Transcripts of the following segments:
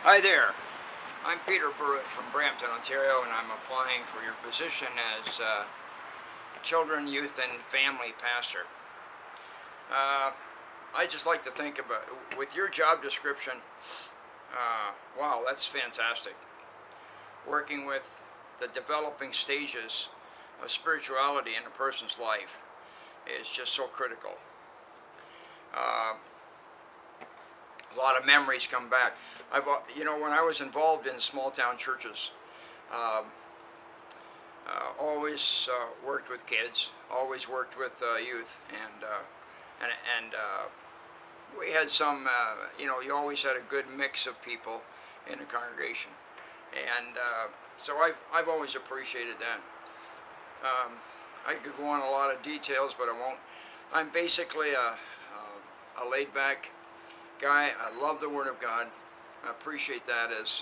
Hi there, I'm Peter Burritt from Brampton, Ontario, and I'm applying for your position as children, youth, and family pastor. Uh, I just like to think about, with your job description, wow, that's fantastic. Working with the developing stages of spirituality in a person's life is just so critical. Uh, a lot of memories come back. When I was involved in small town churches, um, always worked with kids, always worked with youth, and we had some. You always had a good mix of people in the congregation, and so I've always appreciated that. I could go on a lot of details, but I won't. I'm basically a laid-back guy. I love the Word of God. I appreciate that as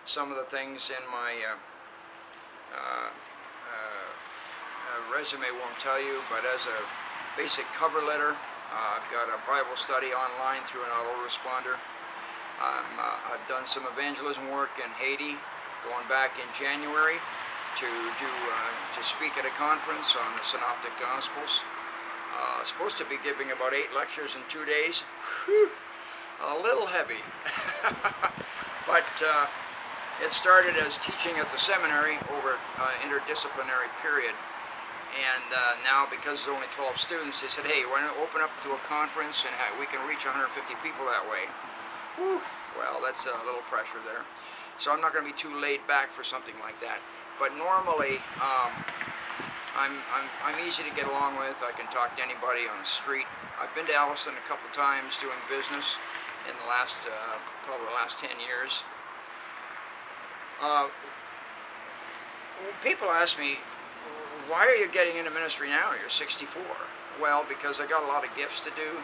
some of the things in my resume won't tell you, but as a basic cover letter, I've got a Bible study online through an autoresponder. I've done some evangelism work in Haiti, going back in January to speak at a conference on the Synoptic Gospels. Supposed to be giving about 8 lectures in 2 days. Whew, a little heavy, but it started as teaching at the seminary over interdisciplinary period. And now, because there's only 12 students, they said, hey, why don't we open up to a conference and we can reach 150 people that way. Whew. Well, that's a little pressure there. So I'm not going to be too laid back for something like that. But normally, I'm easy to get along with. I can talk to anybody on the street. I've been to Alliston a couple times doing business in the last, probably the last 10 years. People ask me, why are you getting into ministry now? You're 64. Well, because I got a lot of gifts to do.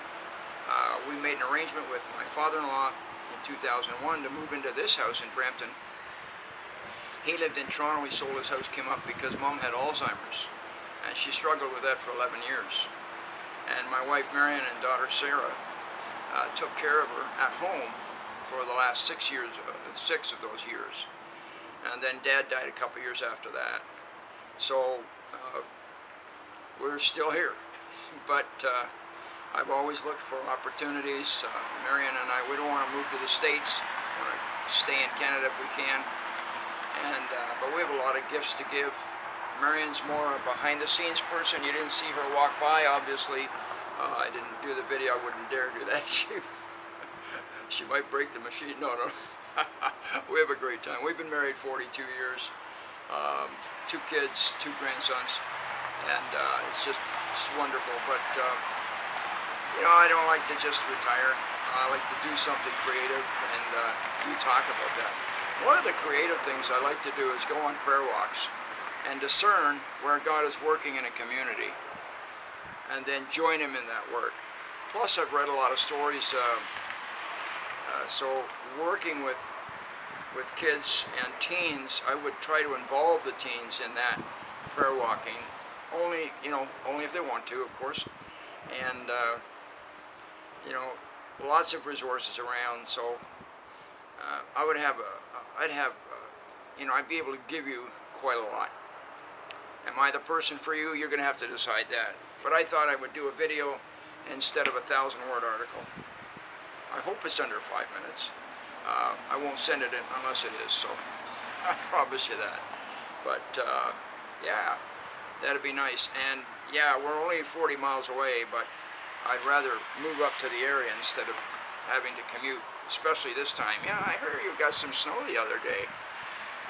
We made an arrangement with my father-in-law in 2001 to move into this house in Brampton. He lived in Toronto. He sold his house, came up because Mom had Alzheimer's, and she struggled with that for 11 years. And my wife Marion and daughter Sarah took care of her at home for the last 6 years, 6 of those years. And then Dad died a couple years after that. So we're still here, but I've always looked for opportunities. Marion and I, we don't want to move to the States. We want to stay in Canada if we can. And but we have a lot of gifts to give. Marion's more a behind-the-scenes person. You didn't see her walk by, obviously. I didn't do the video. I wouldn't dare do that. She might break the machine. No. We have a great time. We've been married 42 years. 2 kids, 2 grandsons, and it's wonderful. But I don't like to just retire. I like to do something creative, and you talk about that. One of the creative things I like to do is go on prayer walks and discern where God is working in a community, and then join Him in that work. Plus, I've read a lot of stories. So working with kids and teens, I would try to involve the teens in that prayer walking, only if they want to, of course. And lots of resources around. So I'd be able to give you quite a lot. Am I the person for you? You're going to have to decide that. But I thought I would do a video instead of a 1,000-word article. I hope it's under 5 minutes. I won't send it in unless it is, so I promise you that. But yeah, that'd be nice. And yeah, we're only 40 miles away, but I'd rather move up to the area instead of having to commute, especially this time. Yeah, I heard you got some snow the other day.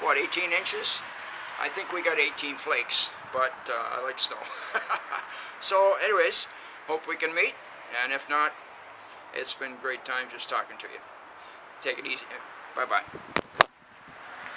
What, 18 inches? I think we got 18 flakes, but I like snow. So anyways, hope we can meet, and if not, it's been a great time just talking to you. Take it easy. Bye-bye.